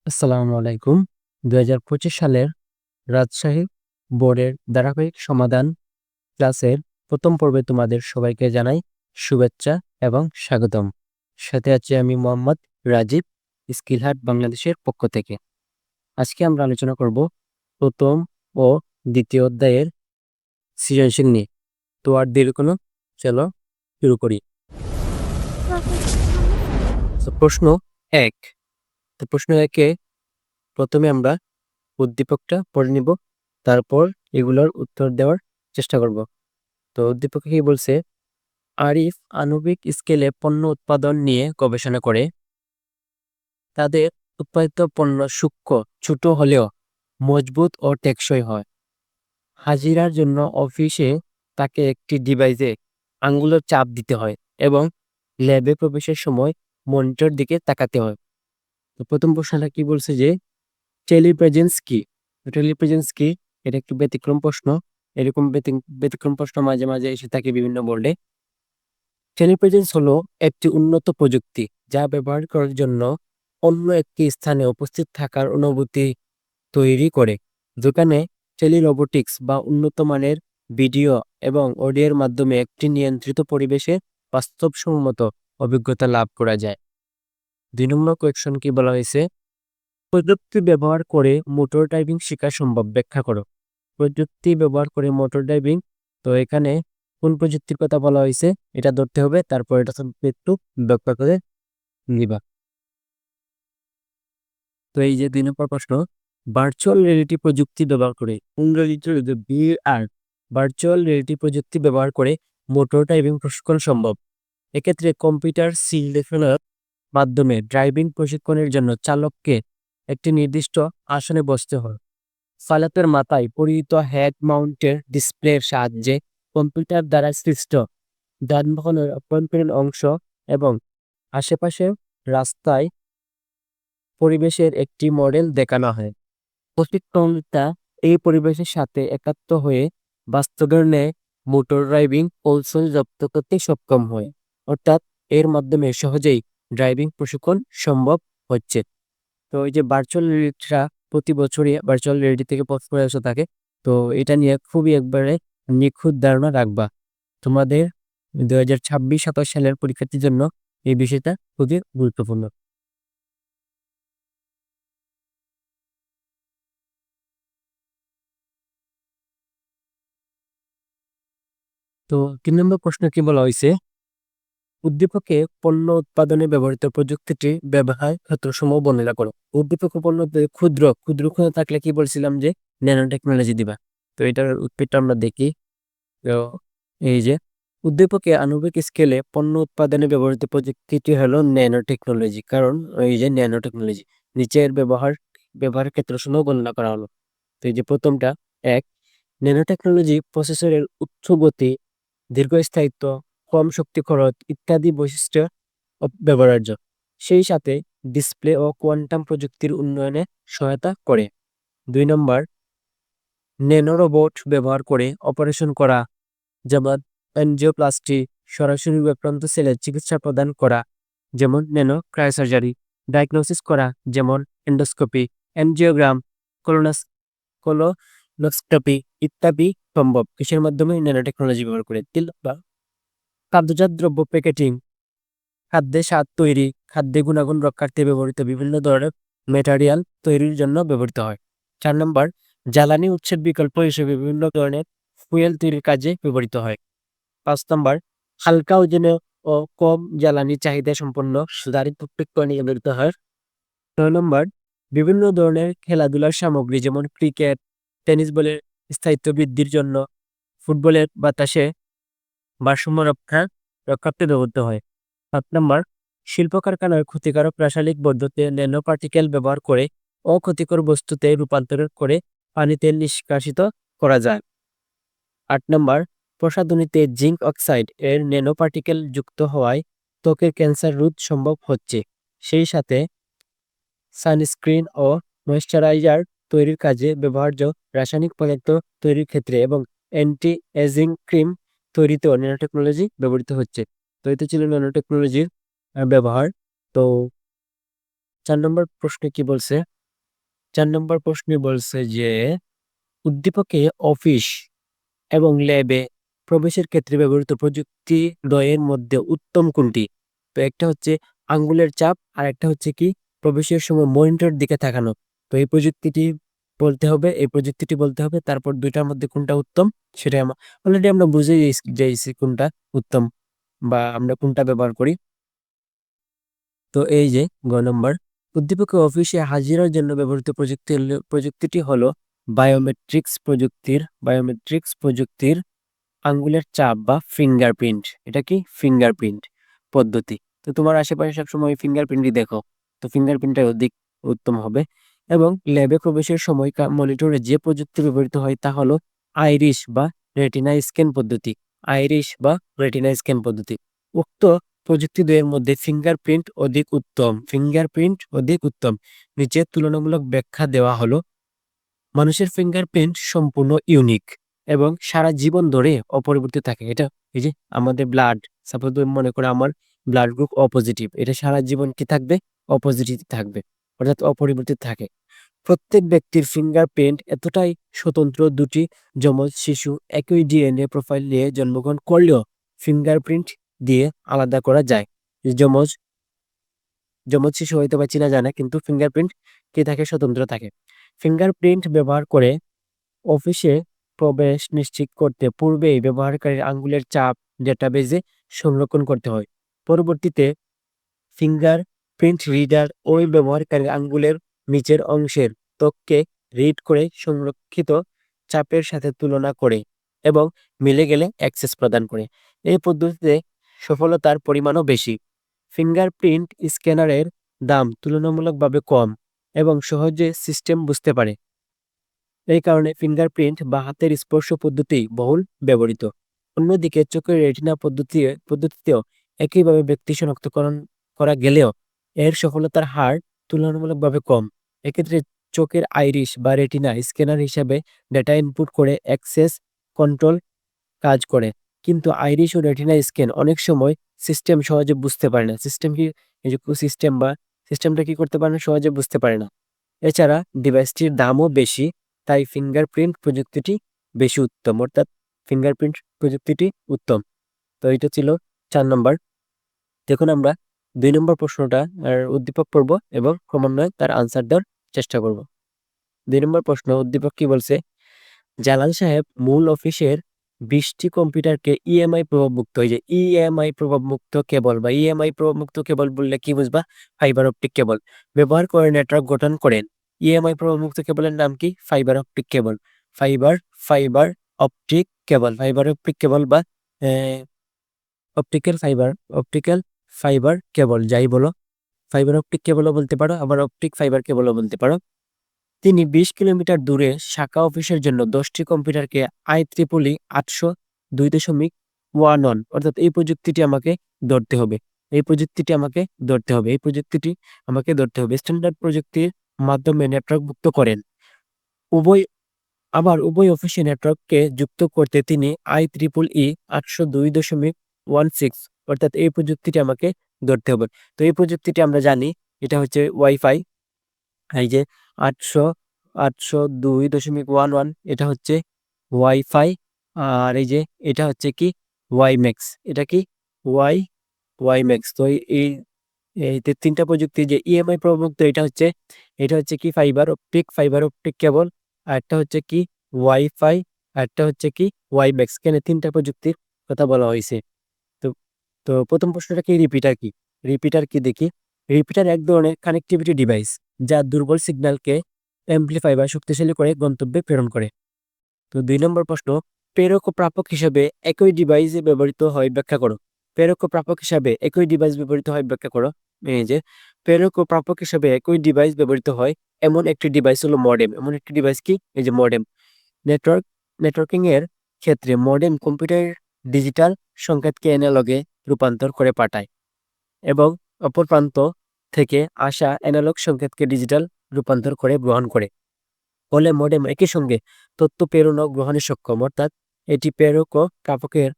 আসসালামু আলাইকুম। ২০২৫ সালের রাজশাহী বোর্ডের ধারাবাহিক সমাধান ক্লাসের ১ম পর্বে তোমাদের সবাইকে জানাই শুভেচ্ছা এবং স্বাগতম। সাথে আছি আমি মোহাম্মদ রাজীব, স্কিলহাট বাংলাদেশের পক্ষ থেকে। আজকে আমরা আলোচনা করব ১ম ও ২য় অধ্যায়ের সৃজনশীল নিয়ে। তো আর দেরি কোনো চলো শুরু করি। তো প্রশ্ন ১। তো প্রশ্ন ১-এ প্রথমে আমরা উদ্দীপকটা পড়ে নিব, তারপর এগুলোর উত্তর দেওয়ার চেষ্টা করব। তো উদ্দীপকে কি বলছে? আরিফ আণবিক স্কেলে পণ্য উৎপাদন নিয়ে গবেষণা করে। তাদের উৎপাদিত পণ্য সূক্ষ্ম, ছোট হলেও মজবুত ও টেকসই হয়। হাজিরার জন্য অফিসে তাকে একটি ডিভাইসে আঙ্গুলের চাপ দিতে হয় এবং ল্যাবে প্রবেশের সময় মনিটর দিকে তাকাতে হয়। তো প্রথম প্রশ্নটা কি বলছে যে টেলিপ্রেজেন্স কি? টেলিপ্রেজেন্স কি? এটা একটু ব্যতিক্রম প্রশ্ন। এরকম ব্যতিক্রম প্রশ্ন মাঝে মাঝে এসে থাকে বিভিন্ন বোর্ডে। টেলিপ্রেজেন্স হলো একটি উন্নত প্রযুক্তি যা ব্যবহার করার জন্য অন্য একটি স্থানে উপস্থিত থাকার অনুভূতি তৈরি করে। যেখানে টেলিরোবোটিক্স বা উন্নত মানের ভিডিও এবং অডিওর মাধ্যমে একটি নিয়ন্ত্রিত পরিবেশে বাস্তবসম্মত অভিজ্ঞতা লাভ করা যায়। ২ নম্বর কোয়েশ্চন কি বলা হয়েছে? প্রযুক্তি ব্যবহার করে মোটর ড্রাইভিং শেখা সম্ভব, ব্যাখ্যা করো। প্রযুক্তি ব্যবহার করে মোটর ড্রাইভিং, তো এখানে কোন প্রযুক্তির কথা বলা হয়েছে এটা ধরতে হবে, তারপর এটা সম্পর্কে একটু ব্যাখ্যা করে নিবা। তো এই যে ২ নম্বর প্রশ্ন, ভার্চুয়াল রিয়েলিটি প্রযুক্তি ব্যবহার করে ভিআর ভার্চুয়াল রিয়েলিটি প্রযুক্তি ব্যবহার করে মোটর ড্রাইভিং প্রশিক্ষণ সম্ভব। এক্ষেত্রে কম্পিউটার সিমুলেশনের মাধ্যমে ড্রাইভিং প্রশিক্ষণের জন্য চালককে একটি নির্দিষ্ট আসনে বসতে হয়। চালকের মাথায় পরিহিত হেড মাউন্টের ডিসপ্লের সাহায্যে কম্পিউটার দ্বারা সৃষ্ট যানবাহনের অভ্যন্তরীণ অংশ এবং আশেপাশের রাস্তায় পরিবেশের একটি মডেল দেখানো হয়। প্রশিক্ষণটা এই পরিবেশের সাথে একাত্ম হয়ে বাস্তবায়নে মোটর ড্রাইভিং কৌশল রপ্ত করতে সক্ষম হয়। অর্থাৎ এর মাধ্যমে সহজেই ড্রাইভিং প্রশিক্ষণ সম্ভব হচ্ছে। তো এই যে ভার্চুয়াল রিয়েলিটিটা প্রতি বছরই ভার্চুয়াল রিয়েলিটি থেকে পোস্ট করে আসতে থাকে। তো এটা নিয়ে খুবই একবারে নিখুঁত ধারণা রাখবা। তোমাদের ২০২৬-২৭ সালের পরীক্ষার্থীর জন্য এই বিষয়টা খুবই গুরুত্বপূর্ণ। তো ৩ নম্বর প্রশ্ন কি বলা হয়েছে? উদ্দীপকে পণ্য উৎপাদনে ব্যবহৃত প্রযুক্তিটি ব্যবহার ক্ষেত্রসমূহ বর্ণনা করো। উদ্দীপক পণ্য ক্ষুদ্র থাকলে কি বলছিলাম যে ন্যানো টেকনোলজি দিবা। তো এটার উত্তরটা আমরা দেখি। তো এই যে উদ্দীপকে আণবিক স্কেলে পণ্য উৎপাদনে ব্যবহৃত প্রযুক্তিটি হলো ন্যানো টেকনোলজি। কারণ এই যে ন্যানো টেকনোলজি নিচের ব্যবহার ক্ষেত্রসমূহ বর্ণনা করা হলো। তো এই যে প্রথমটা ১, ন্যানো টেকনোলজি প্রসেসরের উচ্চ গতি, দীর্ঘস্থায়িত্ব, কম শক্তি খরচ ইত্যাদি বৈশিষ্ট্য ব্যবহার্য। সেই সাথে ডিসপ্লে ও কোয়ান্টাম প্রযুক্তির উন্নয়নে সহায়তা করে। ২ নম্বর, ন্যানো রোবট ব্যবহার করে অপারেশন করা, যেমন এনজিওপ্লাস্টি, সরাসরি আক্রান্ত সেলের চিকিৎসা প্রদান করা, যেমন ন্যানো ক্রায়োসার্জারি, ডায়াগনোসিস করা, যেমন এন্ডোস্কোপি, এনজিওগ্রাম, কোলোনাস কোলোনোস্কোপি ইত্যাদি সম্ভব কিসের মাধ্যমে? ন্যানো টেকনোলজি ব্যবহার করে। ৩ নম্বর, খাদ্যজাত দ্রব্য প্যাকেটিং, খাদ্যে স্বাদ তৈরি, খাদ্যে গুণাগুণ রক্ষার্থে ব্যবহৃত বিভিন্ন ধরনের ম্যাটেরিয়াল তৈরির জন্য ব্যবহৃত হয়। ৪ নম্বর, জ্বালানি উৎসের বিকল্প হিসেবে বিভিন্ন ধরনের ফুয়েল তৈরির কাজে ব্যবহৃত হয়। ৫ নম্বর, হালকা ওজনে ও কম জ্বালানি চাহিদা সম্পন্ন গাড়ি প্রত্যেক ব্যবহৃত হয়। ৯ নম্বর, বিভিন্ন ধরনের খেলাধুলার সামগ্রী যেমন ক্রিকেট, টেনিস বলের স্থায়িত্ব বৃদ্ধির জন্য, ফুটবলের বাতাসে ভারসাম্য রক্ষার্থে ব্যবহৃত হয়। ৭ নম্বর, শিল্প কারখানার ক্ষতিকারক রাসায়নিক পদ্ধতিতে ন্যানো পার্টিকেল ব্যবহার করে অক্ষতিকর বস্তুতে রূপান্তর করে পানিতে নিষ্কাশিত করা যায়। ৮ নম্বর, প্রসাধনীতে জিঙ্ক অক্সাইড এর ন্যানো পার্টিকেল যুক্ত হওয়ায় ত্বকের ক্যান্সার রোধ সম্ভব হচ্ছে। সেই সাথে সানস্ক্রিন ও ময়েশ্চারাইজার তৈরির কাজে ব্যবহার্য রাসায়নিক পদার্থ তৈরির ক্ষেত্রে এবং অ্যান্টি এজিং ক্রিম তৈরিতেও ন্যানো টেকনোলজি ব্যবহৃত হচ্ছে। তো এতে ছিল ন্যানো টেকনোলজির ব্যবহার। তো 4 নম্বর প্রশ্নে কি বলছে? 4 নম্বর প্রশ্নে বলছে যে উদ্দীপকে অফিস এবং ল্যাবে প্রবেশের ক্ষেত্রে ব্যবহৃত প্রযুক্তি দ্বয়ের মধ্যে উত্তম কোনটি? তো একটা হচ্ছে আঙ্গুলের চাপ আর একটা হচ্ছে কি প্রবেশের সময় মনিটরের দিকে তাকানো। তো এই প্রযুক্তিটি বলতে হবে, তারপর দুইটার মধ্যে কোনটা উত্তম সেটা অলরেডি আমরা বুঝে যাইছি কোনটা উত্তম বা আমরা কোনটা ব্যবহার করি। তো এই যে গ নম্বর, উদ্দীপকে অফিসে হাজিরার জন্য ব্যবহৃত প্রযুক্তিটি হলো বায়োমেট্রিক্স প্রযুক্তির আঙ্গুলের ছাপ বা ফিঙ্গারপ্রিন্ট। এটা কি ফিঙ্গারপ্রিন্ট পদ্ধতি। তো তোমার আশেপাশে সবসময় ফিঙ্গারপ্রিন্টই দেখো, তো ফিঙ্গারপ্রিন্টটাই অধিক উত্তম হবে। এবং ল্যাবে প্রবেশের সময় মনিটরে যে প্রযুক্তি ব্যবহৃত হয় তা হলো আইরিশ বা রেটিনা স্ক্যান পদ্ধতি। আইরিশ বা রেটিনা স্ক্যান পদ্ধতি। উক্ত প্রযুক্তি দ্বয়ের মধ্যে ফিঙ্গারপ্রিন্ট অধিক উত্তম। নিচে তুলনামূলক ব্যাখ্যা দেওয়া হলো। মানুষের ফিঙ্গারপ্রিন্ট সম্পূর্ণ ইউনিক এবং সারা জীবন ধরে অপরিবর্তিত থাকে। এটা এই যে আমাদের ব্লাড, সাপোজ মনে করে আমার ব্লাড গ্রুপ ও পজিটিভ, এটা সারা জীবন কি থাকবে? অপোজিটিভ থাকবে, অর্থাৎ অপরিবর্তিত থাকে। প্রত্যেক ব্যক্তির ফিঙ্গারপ্রিন্ট এতটাই স্বতন্ত্র, দুটি যমজ শিশু একই ডিএনএ প্রোফাইল নিয়ে জন্মগ্রহণ করলেও ফিঙ্গারপ্রিন্ট দিয়ে আলাদা করা যায়। যমজ যমজ শিশু হয়তো বা চেনা যায় না, কিন্তু ফিঙ্গারপ্রিন্ট কি থাকে? স্বতন্ত্র থাকে। ফিঙ্গারপ্রিন্ট ব্যবহার করে অফিসে প্রবেশ নিশ্চিত করতে পূর্বেই ব্যবহারকারীর আঙ্গুলের ছাপ ডেটাবেজে সংরক্ষণ করতে হয়। পরবর্তীতে ফিঙ্গারপ্রিন্ট রিডার ওই ব্যবহারকারীর আঙ্গুলের নিচের অংশের ত্বককে রিড করে সংরক্ষিত চাপের সাথে তুলনা করে এবং মিলে গেলে অ্যাক্সেস প্রদান করে। এই পদ্ধতিতে সফলতার পরিমাণও বেশি। ফিঙ্গারপ্রিন্ট স্ক্যানারের দাম তুলনামূলকভাবে কম এবং সহজে সিস্টেম বুঝতে পারে। এই কারণে ফিঙ্গারপ্রিন্ট বা হাতের স্পর্শ পদ্ধতি বহুল ব্যবহৃত। অন্যদিকে চোখের রেটিনা পদ্ধতিতেও একইভাবে ব্যক্তি শনাক্তকরণ করা গেলেও এর সফলতার হার তুলনামূলকভাবে কম। এক্ষেত্রে চোখের আইরিশ বা রেটিনা স্ক্যানার হিসাবে ডেটা ইনপুট করে অ্যাক্সেস কন্ট্রোল কাজ করে, কিন্তু আইরিশ ও রেটিনা স্ক্যান অনেক সময় সিস্টেম সহজে বুঝতে পারে না। সিস্টেমটা কি করতে পারে না? সহজে বুঝতে পারে না। এছাড়া ডিভাইসটির দামও বেশি, তাই ফিঙ্গারপ্রিন্ট প্রযুক্তিটি বেশি উত্তম, অর্থাৎ ফিঙ্গারপ্রিন্ট প্রযুক্তিটি উত্তম। তো এটা ছিল 4 নম্বর। দেখুন আমরা 2 নম্বর প্রশ্নটা আর উদ্দীপক পড়ব এবং ক্রমান্বয়ে তার আনসার দেওয়ার চেষ্টা করব। 2 নম্বর প্রশ্ন, উদ্দীপক কি বলছে? জালাল সাহেব মূল অফিসের 20টি কম্পিউটারকে ইএমআই প্রভাবমুক্ত, এই যে ইএমআই প্রভাবমুক্ত কেবল বা ইএমআই প্রভাবমুক্ত কেবল বললে কি বুঝবা? ফাইবার অপটিক কেবল ব্যবহার করে নেটওয়ার্ক গঠন করেন। ইএমআই প্রভাবমুক্ত কেবলের নাম কি? Fibre optic cable. Fibre fibre fibre optic cable বা অপটিক্যাল ফাইবার কেবল, যাই বলো, ফাইবার অপটিক কেবলও বলতে পারো, আবার অপটিক ফাইবার কেবলও বলতে পারো। তিনি 20 কিলোমিটার দূরে শাখা অফিসের জন্য 10টি কম্পিউটারকে IEEE 802.11, অর্থাৎ এই প্রযুক্তিটি আমাকে ধরতে হবে। স্ট্যান্ডার্ড প্রযুক্তির মাধ্যমে নেটওয়ার্কভুক্ত করেন। উভয় অফিসে নেটওয়ার্ককে যুক্ত করতে তিনি IEEE 802.16, অর্থাৎ এই প্রযুক্তিটি আমাকে ধরতে হবে। তো এই প্রযুক্তিটি আমরা জানি, এটা হচ্ছে ওয়াইফাই। এই যে 802.11 এটা হচ্ছে ওয়াইফাই। আর এই যে এটা হচ্ছে কি ওয়াইম্যাক্স, এটা কি ওয়াইম্যাক্স। তো এই এই তিনটা প্রযুক্তি যে ইএমআই প্রমুক্ত, এটা হচ্ছে কি ফাইবার অপটিক কেবল, আর একটা হচ্ছে কি ওয়াইফাই, আর একটা হচ্ছে কি ওয়াইম্যাক্স। কেন তিনটা প্রযুক্তির কথা বলা হয়েছে? তো তো প্রথম প্রশ্নটা কি রিপিটার কি দেখি। রিপিটার এক ধরনের কানেক্টিভিটি ডিভাইস যা দুর্বল সিগন্যালকে অ্যাম্প্লিফাই বা শক্তিশালী করে গন্তব্যে প্রেরণ করে। তো 2 নম্বর প্রশ্ন, প্রেরক ও প্রাপক হিসাবে একই ডিভাইসে ব্যবহৃত হয় ব্যাখ্যা করো। প্রেরক ও প্রাপক হিসাবে একই ডিভাইস ব্যবহৃত হয় ব্যাখ্যা করো। এই যে প্রেরক ও প্রাপক হিসাবে একই ডিভাইস ব্যবহৃত হয় এমন একটি ডিভাইস হলো মডেম। এমন একটি ডিভাইস কি? এই যে মডেম। নেটওয়ার্কিং এর ক্ষেত্রে মডেম কম্পিউটারের ডিজিটাল সংকেতকে অ্যানালগে রূপান্তর করে পাঠায় এবং অপর প্রান্ত থেকে আসা অ্যানালগ সংকেতকে ডিজিটাল রূপান্তর করে গ্রহণ করে। ফলে মডেম একই সঙ্গে তথ্য প্রেরণ ও গ্রহণে সক্ষম, অর্থাৎ এটি প্রেরক ও প্রাপকের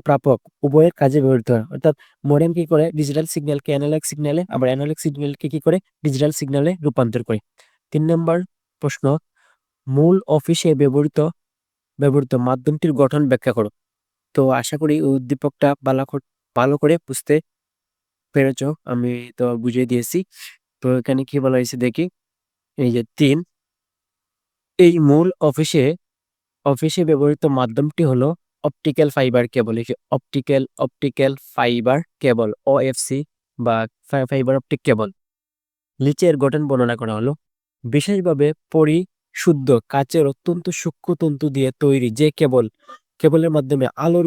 প্রাপক উভয়ের কাজে ব্যবহৃত হয়। অর্থাৎ মডেম কি করে ডিজিটাল সিগন্যালকে অ্যানালগ সিগন্যালে, আবার অ্যানালগ সিগন্যালকে কি করে ডিজিটাল সিগন্যালে রূপান্তর করে। 3 নম্বর প্রশ্ন, মূল অফিসে ব্যবহৃত মাধ্যমটির গঠন ব্যাখ্যা করো। তো আশা করি উদ্দীপকটা ভালো করে বুঝতে পেরেছো। আমি তো বুঝিয়ে দিয়েছি। তো এখানে কি বলা হয়েছে দেখি, এই যে 3, এই মূল অফিসে ব্যবহৃত মাধ্যমটি হলো অপটিক্যাল ফাইবার কেবল। এই যে অপটিক্যাল ফাইবার কেবল, ওএফসি বা ফাইবার অপটিক কেবল। নিচের গঠন বর্ণনা করা হলো, বিশেষভাবে পরিশুদ্ধ কাচের অত্যন্ত সূক্ষ্ম তন্তু দিয়ে তৈরি যে কেবলের মাধ্যমে আলোর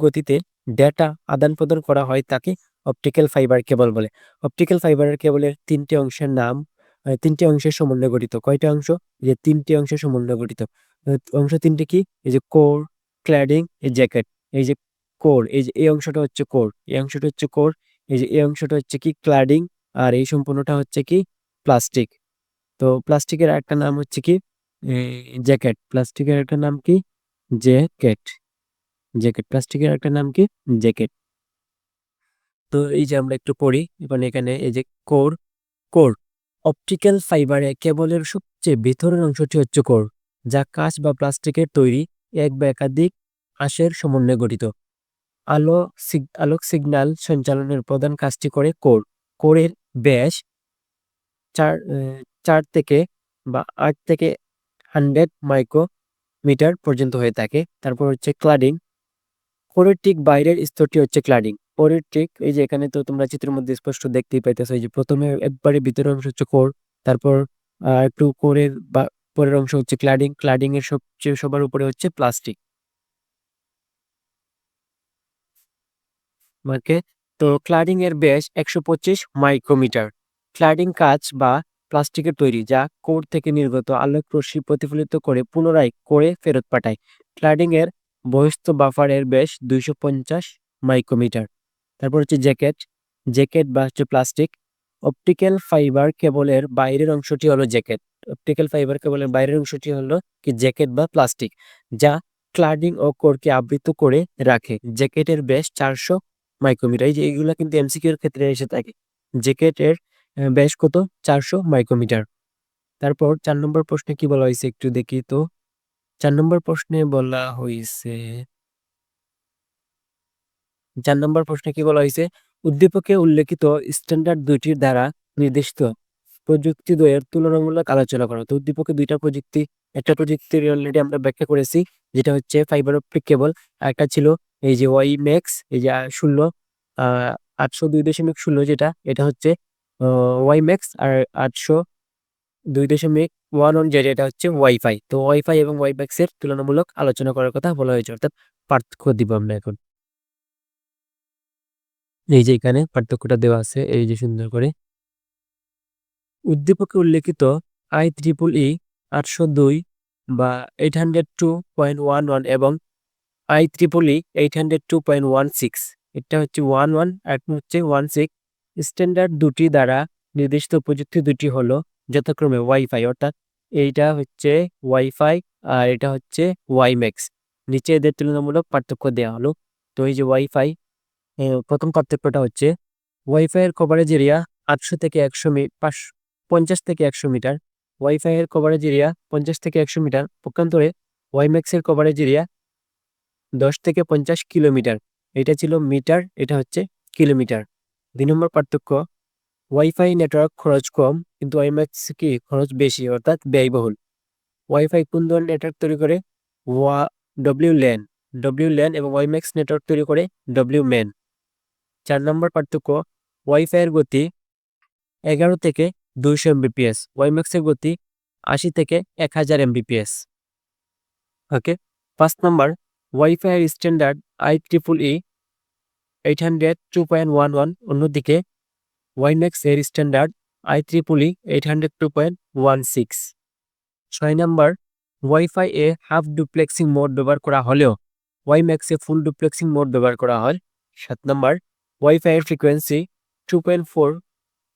গতিতে ডেটা আদান প্রদান করা হয় তাকে অপটিক্যাল ফাইবার কেবল বলে। অপটিক্যাল ফাইবার কেবলের তিনটি অংশের সমন্বয়ে গঠিত। কয়টা অংশ? যে 3টি অংশের সমন্বয়ে গঠিত। অংশ 3টি কি? এই যে কোর, ক্ল্যাডিং, এই জ্যাকেট। এই যে কোর, এই যে এই অংশটা হচ্ছে কোর, এই অংশটা হচ্ছে কোর, এই যে এই অংশটা হচ্ছে কি ক্ল্যাডিং, আর এই সম্পূর্ণটা হচ্ছে কি প্লাস্টিক। তো প্লাস্টিকের একটা নাম হচ্ছে কি জ্যাকেট। প্লাস্টিকের একটা নাম কি? জ্যাকেট। প্লাস্টিকের একটা নাম কি? জ্যাকেট। তো এই যে আমরা একটু পড়ি মানে এখানে এই যে কোর কোর অপটিক্যাল ফাইবারে কেবলের সবচেয়ে ভিতরের অংশটি হচ্ছে কোর, যা কাঁচ বা প্লাস্টিকের তৈরি এক বা একাধিক আঁশের সমন্বয়ে গঠিত। আলোক সিগন্যাল সঞ্চালনের প্রধান কাজটি করে কোর। কোরের ব্যাস 8 থেকে 100 মাইক্রোমিটার পর্যন্ত হয়ে থাকে। তারপর হচ্ছে ক্লাডিং। কোরের ঠিক বাইরের স্তরটি হচ্ছে ক্লাডিং। কোরের ঠিক এই যে এখানে তো তোমরা চিত্রের মধ্যে স্পষ্ট দেখতেই পাইতেছো, এই যে প্রথমে একবারে ভিতরের অংশ হচ্ছে কোর, তারপর একটু কোরের বা পরের অংশ হচ্ছে ক্লাডিং। ক্লাডিং এর সবার উপরে হচ্ছে প্লাস্টিক। ওকে, তো ক্লাডিং এর ব্যাস 125 মাইক্রোমিটার। ক্লাডিং কাঁচ বা প্লাস্টিকের তৈরি, যা কোর থেকে নির্গত আলোক রশ্মি প্রতিফলিত করে পুনরায় কোরে ফেরত পাঠায়। ক্লাডিং এর বহিস্থ বাফারের ব্যাস 250 মাইক্রোমিটার। তারপর হচ্ছে জ্যাকেট বা হচ্ছে প্লাস্টিক। অপটিক্যাল ফাইবার কেবলের বাইরের অংশটি হলো জ্যাকেট। অপটিক্যাল ফাইবার কেবলের বাইরের অংশটি হলো কি জ্যাকেট বা প্লাস্টিক, যা ক্লাডিং ও কোরকে আবৃত করে রাখে। জ্যাকেটের ব্যাস 400 মাইক্রোমিটার। এই যে এইগুলা কিন্তু এমসিকিউ এর ক্ষেত্রে এসে থাকে। জ্যাকেটের ব্যাস কত? 400 মাইক্রোমিটার। তারপর 4 নম্বর প্রশ্নে কি বলা হয়েছে একটু দেখি তো। 4 নম্বর প্রশ্নে বলা হয়েছে 4 নম্বর প্রশ্নে কি বলা হয়েছে, উদ্দীপকে উল্লেখিত স্ট্যান্ডার্ড দুইটির দ্বারা নির্দিষ্ট প্রযুক্তি দ্বয়ের তুলনামূলক আলোচনা করো। তো উদ্দীপকে দুইটা প্রযুক্তি, একটা প্রযুক্তির অলরেডি আমরা ব্যাখ্যা করেছি, যেটা হচ্ছে ফাইবার অপটিক কেবল। আর একটা ছিল এই যে ওয়াই ম্যাক্স, এই যে 802.16, যেটা এটা হচ্ছে ওয়াই ম্যাক্স। আর 802.11, যেটা হচ্ছে ওয়াইফাই। তো ওয়াইফাই এবং ওয়াই ম্যাক্স এর তুলনামূলক আলোচনা করার কথা বলা হয়েছে, অর্থাৎ পার্থক্য দিব আমরা এখন। এই যে এখানে পার্থক্যটা দেওয়া আছে এই যে সুন্দর করে। উদ্দীপকে উল্লেখিত IEEE 802 বা 802.11 এবং IEEE 802.16, এটা হচ্ছে 11 আর হচ্ছে 16 স্ট্যান্ডার্ড দুটি দ্বারা নির্দিষ্ট প্রযুক্তি দুটি হলো যথাক্রমে ওয়াইফাই, অর্থাৎ এইটা হচ্ছে ওয়াইফাই আর এটা হচ্ছে ওয়াইম্যাক্স। নিচে এদের তুলনামূলক পার্থক্য দেওয়া হলো। তো এই যে ওয়াইফাই, প্রথম পার্থক্যটা হচ্ছে ওয়াইফাই এর কভারেজ এরিয়া 800 থেকে 50 থেকে 100 মিটার। ওয়াইফাই এর কভারেজ এরিয়া 50 থেকে 100 মিটার। পক্ষান্তরে ওয়াইম্যাক্স এর কভারেজ এরিয়া 10 থেকে 50 কিলোমিটার। এটা ছিল মিটার, এটা হচ্ছে কিলোমিটার। 2 নম্বর পার্থক্য, ওয়াইফাই নেটওয়ার্ক খরচ কম কিন্তু ওয়াইম্যাক্স কি খরচ বেশি, অর্থাৎ ব্যয়বহুল। ওয়াইফাই কোন ধরনের নেটওয়ার্ক তৈরি করে? ওয়া ডব্লিউ ল্যান এবং ওয়াইম্যাক্স নেটওয়ার্ক তৈরি করে ডব্লিউ ম্যান। 4 নম্বর পার্থক্য, ওয়াইফাই এর গতি 11 থেকে 200 এমবিপিএস, ওয়াইম্যাক্স এর গতি 80 থেকে 1000 এমবিপিএস। ওকে, 5 নম্বর, ওয়াইফাই এর স্ট্যান্ডার্ড IEEE 802.11, অন্যদিকে ওয়াইম্যাক্স এর স্ট্যান্ডার্ড IEEE 802.16। 6 নম্বর, ওয়াইফাই এ হাফ ডুপ্লেক্সিং মোড ব্যবহার করা হলেও ওয়াইম্যাক্স এ ফুল ডুপ্লেক্সিং মোড ব্যবহার করা হয়। 7 নম্বর, ওয়াইফাই এর ফ্রিকোয়েন্সি 2.4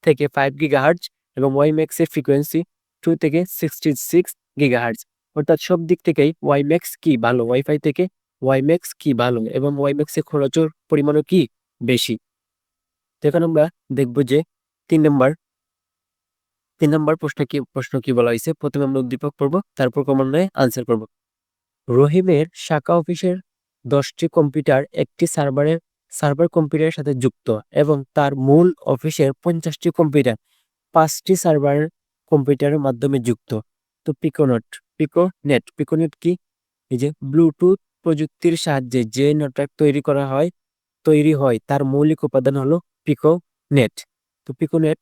থেকে 5 গিগাহার্জ এবং ওয়াইম্যাক্স এর ফ্রিকোয়েন্সি 2 থেকে 66 গিগাহার্জ। অর্থাৎ সব দিক থেকেই ওয়াইম্যাক্স কি ভালো ওয়াইফাই থেকে, ওয়াইম্যাক্স কি ভালো এবং ওয়াইম্যাক্সে খরচের পরিমাণও কি বেশি। তো এখন আমরা দেখব যে 3 নম্বর প্রশ্ন কি বলা হয়েছে। প্রথমে আমরা উদ্দীপক পড়বো, তারপর ক্রমান্বয়ে আনসার করব। রহিমের শাখা অফিসের 10টি কম্পিউটার একটি সার্ভার কম্পিউটারের সাথে যুক্ত এবং তার মূল অফিসের 50টি কম্পিউটার 5টি সার্ভার কম্পিউটারের মাধ্যমে যুক্ত। তো পিকোনেট কি? এই যে ব্লুটুথ প্রযুক্তির সাহায্যে যে নেটওয়ার্ক তৈরি হয় তার মৌলিক উপাদান হলো পিকোনেট। তো পিকোনেট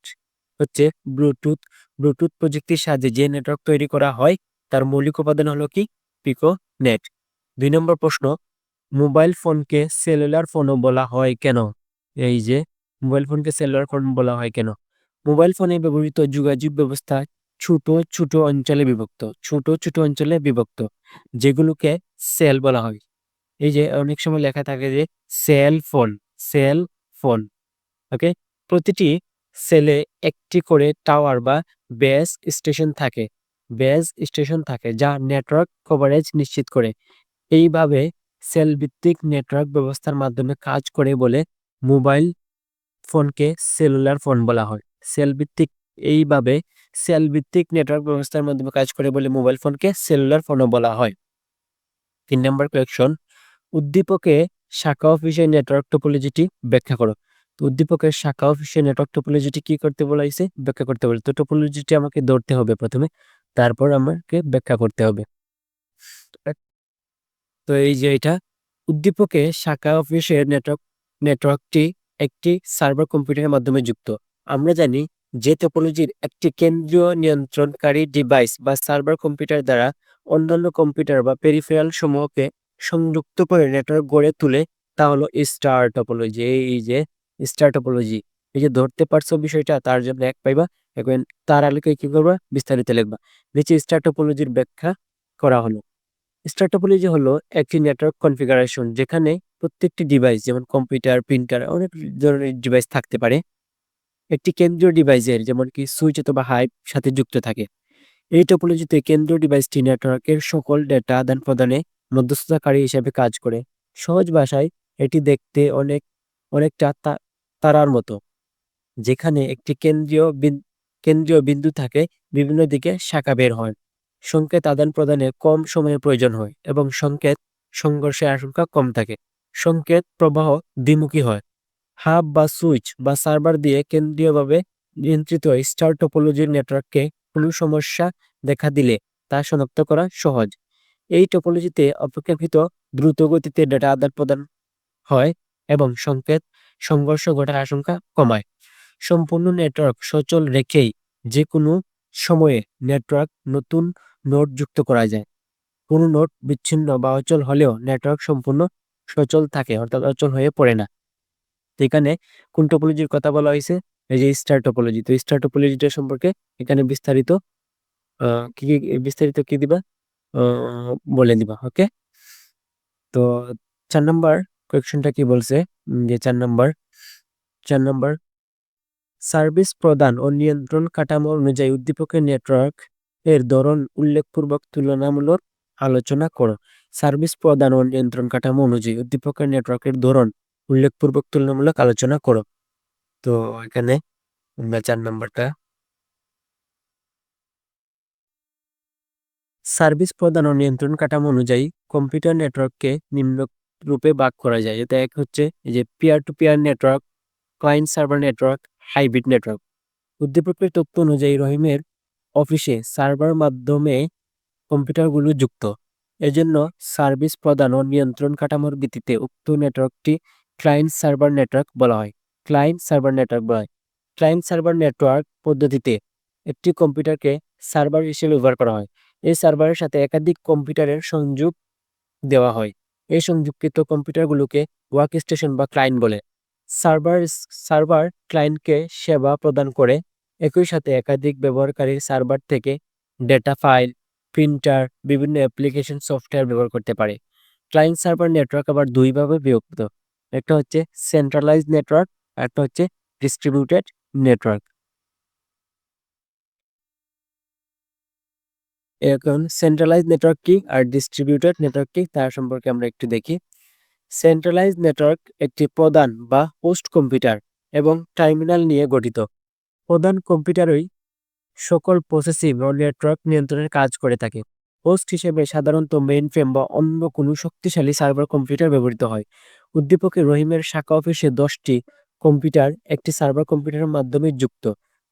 হচ্ছে ব্লুটুথ প্রযুক্তির সাহায্যে যে নেটওয়ার্ক তৈরি করা হয় তার মৌলিক উপাদান হলো কি? পিকোনেট। 2 নম্বর প্রশ্ন, মোবাইল ফোনকে সেলুলার ফোনও বলা হয় কেন? এই যে মোবাইল ফোনকে সেলুলার ফোন বলা হয় কেন? মোবাইল ফোনে ব্যবহৃত যোগাযোগ ব্যবস্থা ছোট ছোট অঞ্চলে বিভক্ত, যেগুলোকে সেল বলা হয়। এই যে অনেক সময় লেখা থাকে যে সেল ফোন। ওকে, প্রতিটি সেলে একটি করে টাওয়ার বা বেস স্টেশন থাকে যা নেটওয়ার্ক কভারেজ নিশ্চিত করে। এইভাবে সেল ভিত্তিক নেটওয়ার্ক ব্যবস্থার মাধ্যমে কাজ করে বলে মোবাইল ফোনকে সেলুলার ফোন বলা হয়। এইভাবে সেল ভিত্তিক নেটওয়ার্ক ব্যবস্থার মাধ্যমে কাজ করে বলে মোবাইল ফোনকে সেলুলার ফোনও বলা হয়। 3 নম্বর কোয়েশ্চন, উদ্দীপকে শাখা অফিসের নেটওয়ার্ক টোপোলজিটি ব্যাখ্যা করো। তো উদ্দীপকের শাখা অফিসের নেটওয়ার্ক টোপোলজিটি কি করতে বলা হয়েছে? ব্যাখ্যা করতে বলে। তো টোপোলজিটি আমাকে ধরতে হবে প্রথমে, তারপর আমাকে ব্যাখ্যা করতে হবে। তো এই যে এটা উদ্দীপকে শাখা অফিসের নেটওয়ার্কটি একটি সার্ভার কম্পিউটারের মাধ্যমে যুক্ত। আমরা জানি যে টোপোলজির একটি কেন্দ্রীয় নিয়ন্ত্রণকারী ডিভাইস বা সার্ভার কম্পিউটার দ্বারা অন্যান্য কম্পিউটার বা পেরিফেরাল সমূহকে সংযুক্ত করে নেটওয়ার্ক গড়ে তুলে তা হলো স্টার টোপোলজি। এই যে স্টার টোপোলজি, এই যে ধরতে পারছো বিষয়টা, তার জন্য 1 পাইবা। এখন তার আলোকে কি করবা? বিস্তারিত লিখবা। নিচে স্টার টোপোলজির ব্যাখ্যা করা হলো। স্টার টোপোলজি হলো একটি নেটওয়ার্ক কনফিগারেশন যেখানে প্রত্যেকটি ডিভাইস, যেমন কম্পিউটার, প্রিন্টার, অনেক ধরনের ডিভাইস থাকতে পারে, একটি কেন্দ্রীয় ডিভাইসের যেমন কি সুইচ অথবা হাইপ সাথে যুক্ত থাকে। এই টোপোলজিতে কেন্দ্রীয় ডিভাইসটি নেটওয়ার্কের সকল ডেটা আদান প্রদানে মধ্যস্থতাকারী হিসেবে কাজ করে। সহজ ভাষায় এটি দেখতে অনেকটা তারার মতো, যেখানে একটি কেন্দ্রীয় বিন্দু থাকে, বিভিন্ন দিকে শাখা বের হয়। সংকেত আদান প্রদানে কম সময়ের প্রয়োজন হয় এবং সংঘর্ষের আশঙ্কা কম থাকে। সংকেত প্রবাহ দ্বিমুখী হয়। হাব বা সুইচ বা সার্ভার দিয়ে কেন্দ্রীয়ভাবে নিয়ন্ত্রিত স্টার টোপোলজির নেটওয়ার্ককে কোনো সমস্যা দেখা দিলে তা শনাক্ত করা সহজ। এই টোপোলজিতে অপেক্ষাকৃত দ্রুত গতিতে ডেটা আদান প্রদান হয় এবং সংঘর্ষ ঘটার আশঙ্কা কমায়। সম্পূর্ণ নেটওয়ার্ক সচল রেখেই যে কোনো সময়ে নতুন নোড যুক্ত করা যায়। কোনো নোড বিচ্ছিন্ন বা অচল হলেও নেটওয়ার্ক সম্পূর্ণ সচল থাকে, অর্থাৎ অচল হয়ে পড়ে না। তো এখানে কোন টোপোলজির কথা বলা হয়েছে? এই যে স্টার টোপোলজি। তো স্টার টোপোলজিটা সম্পর্কে এখানে বিস্তারিত কি দিবা বলে দিবা। ওকে, তো 4 নম্বর কোয়েশ্চনটা কি বলছে? যে 4 নম্বর সার্ভিস প্রদান ও নিয়ন্ত্রণ কাঠামো অনুযায়ী উদ্দীপকের নেটওয়ার্ক এর ধরন উল্লেখপূর্বক তুলনামূলক আলোচনা করো। সার্ভিস প্রদান ও নিয়ন্ত্রণ কাঠামো অনুযায়ী উদ্দীপকের নেটওয়ার্কের ধরন উল্লেখপূর্বক তুলনামূলক আলোচনা করো। তো এখানে আমরা 4 নম্বরটা, সার্ভিস প্রদান ও নিয়ন্ত্রণ কাঠামো অনুযায়ী কম্পিউটার নেটওয়ার্ককে নিম্ন রূপে ভাগ করা যায়। এটা এক হচ্ছে এই যে peer to peer network, client server network, hybrid network. উদ্দীপকের তথ্য অনুযায়ী রহিমের অফিসে সার্ভার মাধ্যমে কম্পিউটারগুলো যুক্ত। এজন্য সার্ভিস প্রদান ও নিয়ন্ত্রণ কাঠামোর ভিত্তিতে উক্ত নেটওয়ার্কটি ক্লায়েন্ট সার্ভার নেটওয়ার্ক বলা হয়। ক্লায়েন্ট সার্ভার নেটওয়ার্ক পদ্ধতিতে একটি কম্পিউটারকে সার্ভার হিসেবে ব্যবহার করা হয়। এই সার্ভারের সাথে একাধিক কম্পিউটারের সংযোগ দেওয়া হয়। এই সংযুক্ত কম্পিউটারগুলোকে ওয়ার্কস্টেশন বা ক্লায়েন্ট বলে। সার্ভার সার্ভার ক্লায়েন্টকে সেবা প্রদান করে। একই সাথে একাধিক ব্যবহারকারীর সার্ভার থেকে ডেটা ফাইল, প্রিন্টার, বিভিন্ন অ্যাপ্লিকেশন সফটওয়্যার ব্যবহার করতে পারে। ক্লায়েন্ট সার্ভার নেটওয়ার্ক আবার দুইভাবে বিভক্ত। একটা হচ্ছে সেন্ট্রালাইজড নেটওয়ার্ক, একটা হচ্ছে ডিস্ট্রিবিউটেড নেটওয়ার্ক। এখন সেন্ট্রালাইজ নেটওয়ার্ক কি আর ডিস্ট্রিবিউটেড নেটওয়ার্ক কি তার সম্পর্কে আমরা একটু দেখি। সেন্ট্রালাইজ নেটওয়ার্ক একটি প্রধান বা হোস্ট কম্পিউটার এবং টার্মিনাল নিয়ে গঠিত। প্রধান কম্পিউটারই সকল প্রসেসিং ও নেটওয়ার্ক নিয়ন্ত্রণের কাজ করে থাকে। হোস্ট হিসেবে সাধারণত মেইনফ্রেম বা অন্য কোনো শক্তিশালী সার্ভার কম্পিউটার ব্যবহৃত হয়। উদ্দীপকে রহিমের শাখা অফিসে 10টি কম্পিউটার একটি সার্ভার কম্পিউটারের মাধ্যমে যুক্ত,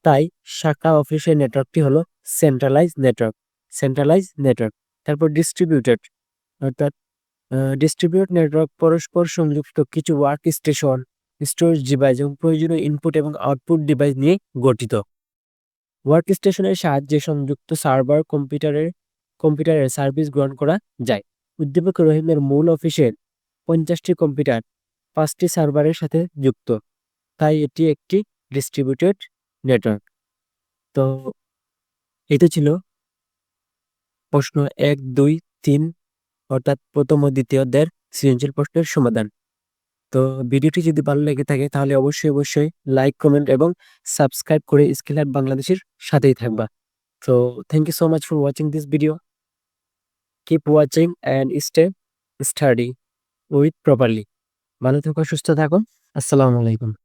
তাই শাখা অফিসের নেটওয়ার্কটি হলো সেন্ট্রালাইজ নেটওয়ার্ক। Centralise network. তারপর ডিস্ট্রিবিউটেড, অর্থাৎ ডিস্ট্রিবিউট নেটওয়ার্ক পরস্পর সংযুক্ত কিছু ওয়ার্ক স্টেশন, স্টোরেজ ডিভাইস এবং প্রয়োজনীয় ইনপুট এবং আউটপুট ডিভাইস নিয়ে গঠিত। ওয়ার্ক স্টেশনের সাহায্যে সংযুক্ত সার্ভার কম্পিউটারের সার্ভিস গ্রহণ করা যায়। উদ্দীপক রহিমের মূল অফিসের 50টি কম্পিউটার 5টি সার্ভারের সাথে যুক্ত, তাই এটি একটি ডিস্ট্রিবিউটেড নেটওয়ার্ক। তো এটা ছিল প্রশ্ন 1, 2, 3 অর্থাৎ প্রথম ও দ্বিতীয় অধ্যায়ের সৃজনশীল প্রশ্নের সমাধান। তো ভিডিওটি যদি ভালো লেগে থাকে তাহলে অবশ্যই লাইক, কমেন্ট এবং সাবস্ক্রাইব করে স্কিল হাব বাংলাদেশের সাথেই থাকবা। So thank you so much for watching this video. Keep watching and stay study with properly. ভালো থাকো, সুস্থ থাকো। আসসালামু আলাইকুম।